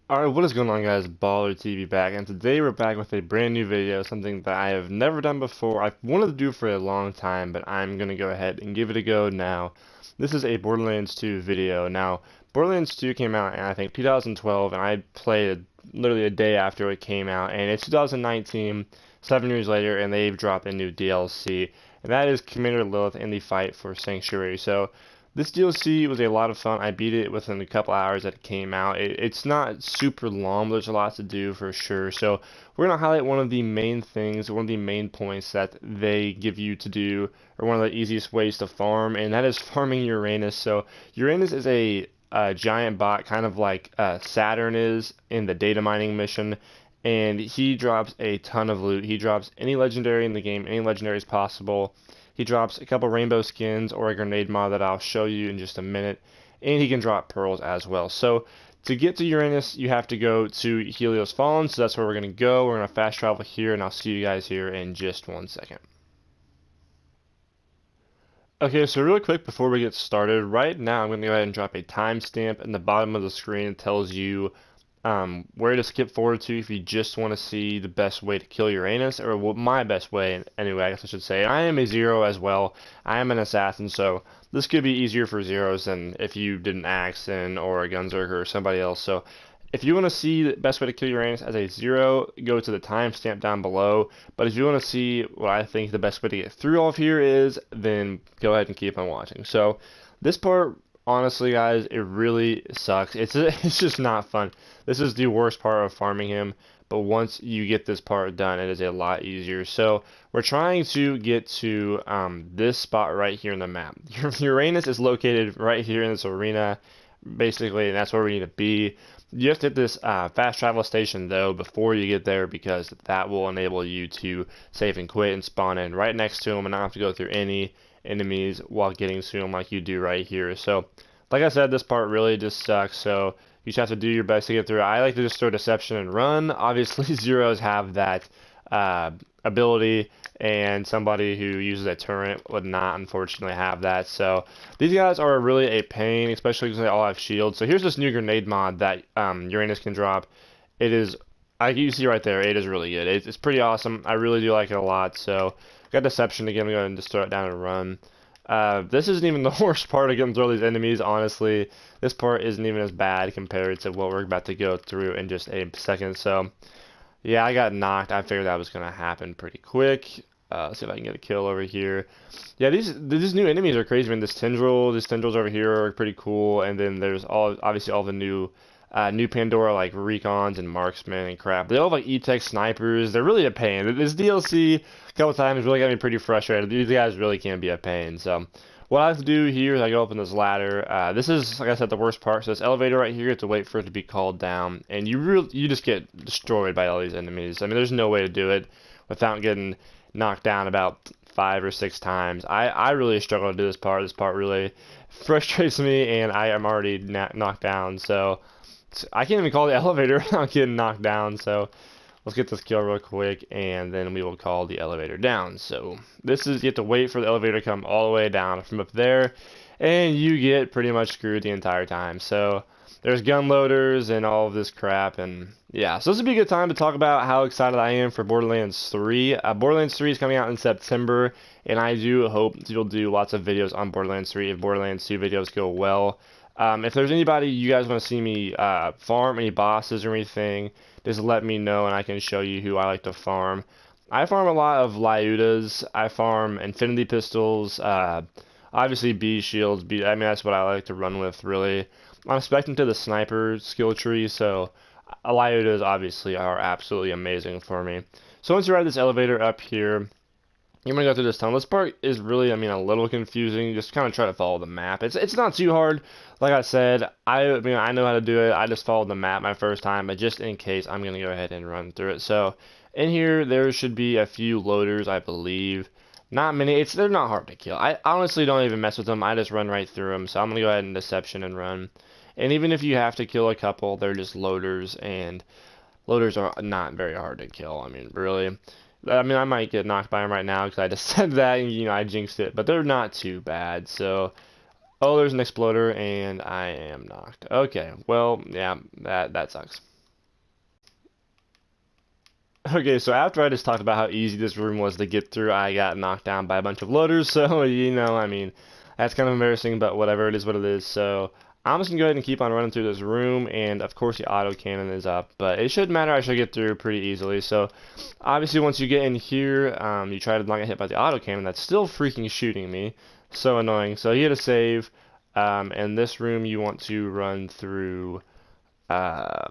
Alright, what is going on guys? Baller TV back, and today we're back with a brand new video, something that I have never done before. I've wanted to do for a long time, but I'm going to go ahead and give it a go now. This is a Borderlands 2 video. Now, Borderlands 2 came out in I think 2012, and I played it literally a day after it came out, and it's 2019, 7 years later, and they've dropped a new DLC, and that is Commander Lilith in the fight for Sanctuary. So, this DLC was a lot of fun. I beat it within a couple hours that it came out. It's not super long, but there's a lot to do for sure. So we're going to highlight one of the main things, one of the main points that they give you to do, or one of the easiest ways to farm, and that is farming Uranus. So Uranus is a giant bot, kind of like Saturn is in the data mining mission, and he drops a ton of loot. He drops any legendary in the game, any legendaries possible. He drops a couple rainbow skins or a grenade mod that I'll show you in just a minute, and he can drop pearls as well. So to get to Uranus, you have to go to Helios Fallen, so that's where we're going to go. We're going to fast travel here, and I'll see you guys here in just 1 second. Okay, so really quick before we get started, right now I'm going to go ahead and drop a timestamp in the bottom of the screen that tells you where to skip forward to if you just want to see the best way to kill Uranus, or my best way anyway, I guess I should say. I am a zero as well. I am an assassin, so this could be easier for zeros than if you did an Axon or a Gunzerker or somebody else. So if you want to see the best way to kill Uranus as a zero, go to the timestamp down below. But if you want to see what I think the best way to get through all of here is, then go ahead and keep on watching. So this part, honestly, guys, it really sucks. It's just not fun. This is the worst part of farming him, but once you get this part done, it is a lot easier. So we're trying to get to this spot right here in the map. Uranus is located right here in this arena, basically, and that's where we need to be. You have to hit this fast travel station though before you get there, because that will enable you to save and quit and spawn in right next to him and not have to go through any enemies while getting to them like you do right here. So like I said, this part really just sucks, so you just have to do your best to get through. I like to just throw deception and run. Obviously zeros have that ability, and somebody who uses a turret would not unfortunately have that. So these guys are really a pain, especially because they all have shields. So here's this new grenade mod that Uranus can drop. It is, you see right there, it is really good. It's pretty awesome. I really do like it a lot. So got deception again. I'm going to just throw it down and run. This isn't even the worst part of getting through all these enemies, honestly. This part isn't even as bad compared to what we're about to go through in just a second. So yeah, I got knocked. I figured that was going to happen pretty quick. Let's see if I can get a kill over here. Yeah, these new enemies are crazy, man. These tendrils over here are pretty cool, and then there's obviously all the new Pandora, like recons and marksmen and crap. They all have like E-Tech snipers. They're really a pain. This DLC a couple times really got me pretty frustrated. These guys really can be a pain. So what I have to do here is I go up on this ladder. This is, like I said, the worst part. So this elevator right here, you have to wait for it to be called down, and you just get destroyed by all these enemies. I mean, there's no way to do it without getting knocked down about 5 or 6 times. I really struggle to do this part. This part really frustrates me, and I am already knocked down. So I can't even call the elevator without getting knocked down. So let's get this kill real quick, and then we will call the elevator down. So this is, you have to wait for the elevator to come all the way down from up there, and you get pretty much screwed the entire time. So there's gun loaders and all of this crap, and yeah, so this would be a good time to talk about how excited I am for Borderlands 3. Borderlands 3 is coming out in September, and I do hope you'll do lots of videos on Borderlands 3 if Borderlands 2 videos go well. If there's anybody you guys want to see me farm, any bosses or anything, just let me know and I can show you who I like to farm. I farm a lot of Lyudas. I farm Infinity Pistols, obviously B shields. I mean, that's what I like to run with, really. I'm expecting to the sniper skill tree, so Lyudas obviously are absolutely amazing for me. So once you ride this elevator up here, you're gonna go through this tunnel. This part is really, I mean, a little confusing. Just kind of try to follow the map. It's not too hard. Like I said, I mean, I know how to do it. I just followed the map my first time, but just in case, I'm gonna go ahead and run through it. So in here, there should be a few loaders, I believe. Not many. They're not hard to kill. I honestly don't even mess with them. I just run right through them. So I'm gonna go ahead and deception and run. And even if you have to kill a couple, they're just loaders, and loaders are not very hard to kill. I mean, really. I mean, I might get knocked by them right now because I just said that, and, I jinxed it. But they're not too bad. So, oh, there's an exploder, and I am knocked. Okay, well, yeah, that sucks. Okay, so after I just talked about how easy this room was to get through, I got knocked down by a bunch of loaders. So, I mean, that's kind of embarrassing, but whatever, it is what it is. So, I'm just gonna go ahead and keep on running through this room, and of course the auto cannon is up, but it shouldn't matter. I should get through pretty easily. So, obviously, once you get in here, you try to not get hit by the auto cannon. That's still freaking shooting me. So annoying. So, you get a save, and this room you want to run through.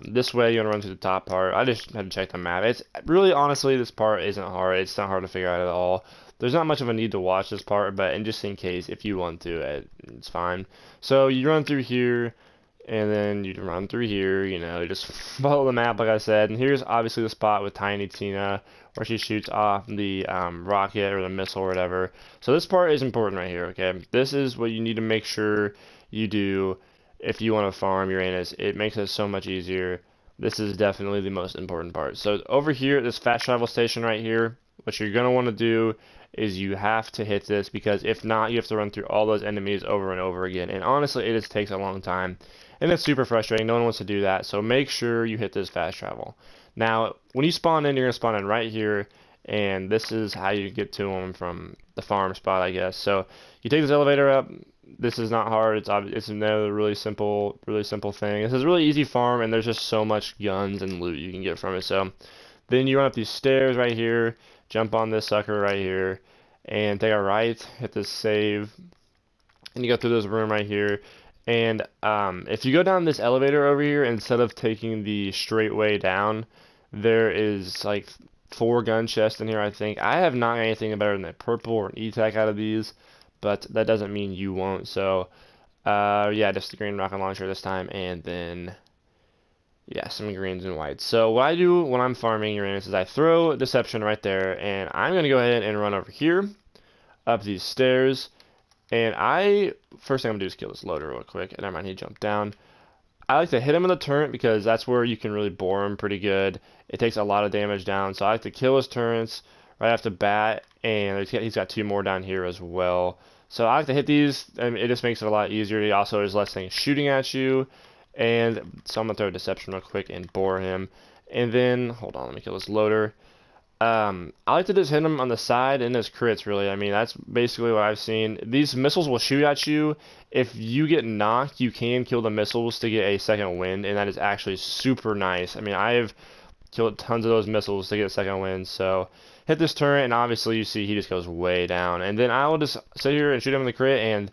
This way you want to run to the top part. I just had to check the map. It's really, honestly, this part isn't hard. It's not hard to figure out at all. There's not much of a need to watch this part, but just in case, if you want to, it's fine. So you run through here, and then you run through here, just follow the map like I said. And here's obviously the spot with Tiny Tina, where she shoots off the rocket or the missile or whatever. So this part is important right here, okay? This is what you need to make sure you do if you want to farm Uranus. It makes it so much easier. This is definitely the most important part. So over here, this fast travel station right here, what you're going to want to do is you have to hit this, because if not, you have to run through all those enemies over and over again. And honestly, it just takes a long time. And it's super frustrating. No one wants to do that. So make sure you hit this fast travel. Now, when you spawn in, you're going to spawn in right here. And this is how you get to them from the farm spot, I guess. So you take this elevator up. This is not hard. It's another really simple thing. This is a really easy farm, and there's just so much guns and loot you can get from it. So then you run up these stairs right here, jump on this sucker right here, and take a right, hit this save, and you go through this room right here. And if you go down this elevator over here, instead of taking the straight way down, there is like 4 gun chests in here, I think. I have not got anything better than a purple or an E-Tech out of these, but that doesn't mean you won't. So, yeah, just the green rocket launcher this time, and then, yeah, some greens and whites. So what I do when I'm farming Uranus is I throw Deception right there, and I'm going to go ahead and run over here, up these stairs, and first thing I'm going to do is kill this loader real quick. Never mind, he jumped down. I like to hit him in the turret, because that's where you can really bore him pretty good. It takes a lot of damage down, so I like to kill his turrets right off the bat, and he's got 2 more down here as well. So I like to hit these, and it just makes it a lot easier. He also, there's less things shooting at you, and so I'm going to throw Deception real quick and bore him. And then, hold on, let me kill this loader. I like to just hit him on the side and his crits, really. I mean, that's basically what I've seen. These missiles will shoot at you. If you get knocked, you can kill the missiles to get a second wind, and that is actually super nice. I mean, I have killed tons of those missiles to get a second wind, so hit this turret, and obviously you see he just goes way down. And then I will just sit here and shoot him in the crit, and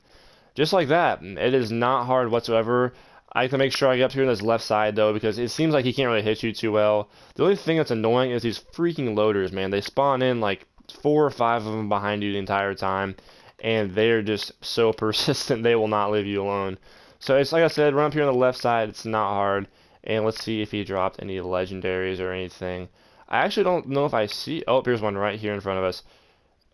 just like that, it is not hard whatsoever. I have to make sure I get up here on this left side, though, because it seems like he can't really hit you too well. The only thing that's annoying is these freaking loaders, man. They spawn in like 4 or 5 of them behind you the entire time, and they're just so persistent, they will not leave you alone. So it's like I said, run up here on the left side. It's not hard. And let's see if he dropped any legendaries or anything. I actually don't know if I see... Oh, here's one right here in front of us.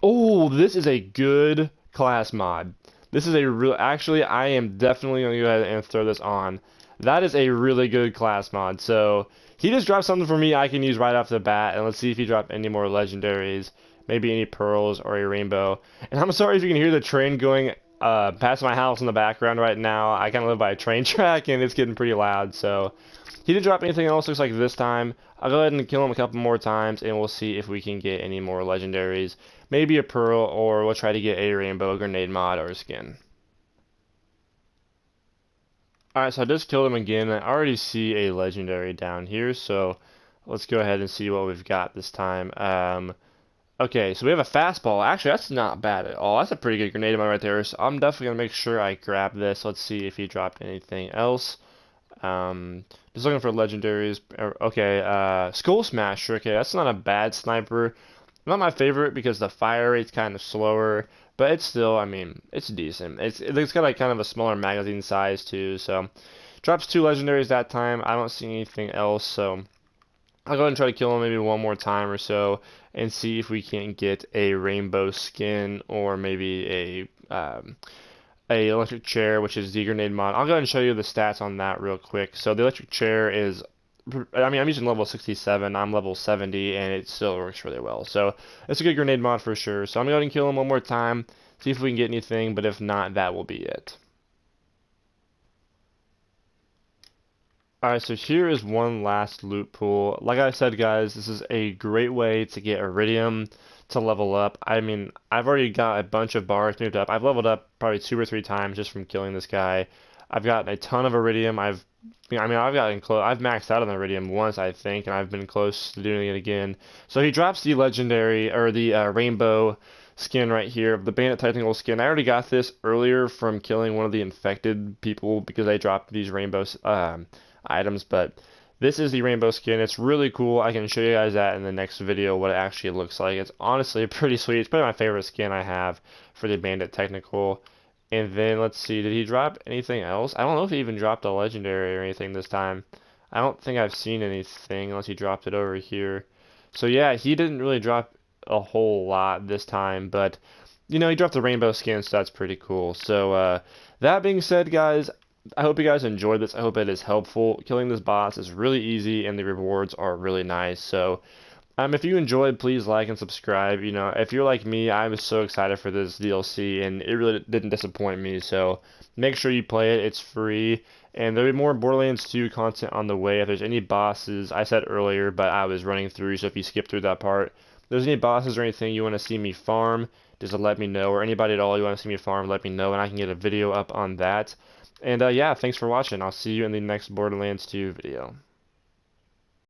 Oh, this is a good class mod. This is a real... Actually, I am definitely going to go ahead and throw this on. That is a really good class mod. So, he just dropped something for me I can use right off the bat. And let's see if he dropped any more legendaries. Maybe any pearls or a rainbow. And I'm sorry if you can hear the train going past my house in the background right now. I kind of live by a train track, and it's getting pretty loud. So, he didn't drop anything else, looks like this time. I'll go ahead and kill him a couple more times, and we'll see if we can get any more legendaries. Maybe a pearl, or we'll try to get a rainbow, grenade mod, or a skin. Alright, so I just killed him again. I already see a legendary down here, so let's go ahead and see what we've got this time. Okay, so we have a fastball. Actually, that's not bad at all. That's a pretty good grenade mod right there, so I'm definitely going to make sure I grab this. Let's see if he dropped anything else. Just looking for legendaries. Okay, Skull Smasher. Okay, that's not a bad sniper. Not my favorite because the fire rate's kind of slower, but it's still, I mean, it's decent. It's got like kind of a smaller magazine size too, so drops 2 legendaries that time. I don't see anything else, so I'll go ahead and try to kill him maybe one more time or so and see if we can get a rainbow skin or maybe a electric chair, which is the grenade mod. I'll go ahead and show you the stats on that real quick. So the electric chair is, I mean, I'm using level 67, I'm level 70, and it still works really well. So it's a good grenade mod for sure. So I'm going to go ahead and kill him one more time, see if we can get anything, but if not, that will be it. Alright, so here is one last loot pool. Like I said, guys, this is a great way to get Iridium to level up. I mean, I've already got a bunch of bars moved up. I've leveled up probably 2 or 3 times just from killing this guy. I've gotten a ton of Iridium. I've gotten close. I've maxed out on Iridium once, I think, and I've been close to doing it again. So he drops the legendary or the rainbow skin right here, the Bandit Technical skin. I already got this earlier from killing one of the infected people because they dropped these rainbow items, but this is the rainbow skin. It's really cool. I can show you guys that in the next video what it actually looks like. It's honestly pretty sweet. It's probably my favorite skin I have for the Bandit Technical. And then let's see, did he drop anything else? I don't know if he even dropped a legendary or anything this time. I don't think I've seen anything unless he dropped it over here. So yeah, he didn't really drop a whole lot this time, but you know, he dropped the rainbow skin, so that's pretty cool. So that being said, guys, I hope you guys enjoyed this. I hope it is helpful. Killing this boss is really easy, and the rewards are really nice. So if you enjoyed, please like and subscribe. You know, if you're like me, I was so excited for this DLC, and it really didn't disappoint me. So make sure you play it. It's free, and there'll be more Borderlands 2 content on the way. If there's any bosses, I said earlier, but I was running through, so if you skip through that part, if there's any bosses or anything you want to see me farm, just let me know. Or anybody at all you want to see me farm, let me know, and I can get a video up on that. And yeah, thanks for watching. I'll see you in the next Borderlands 2 video.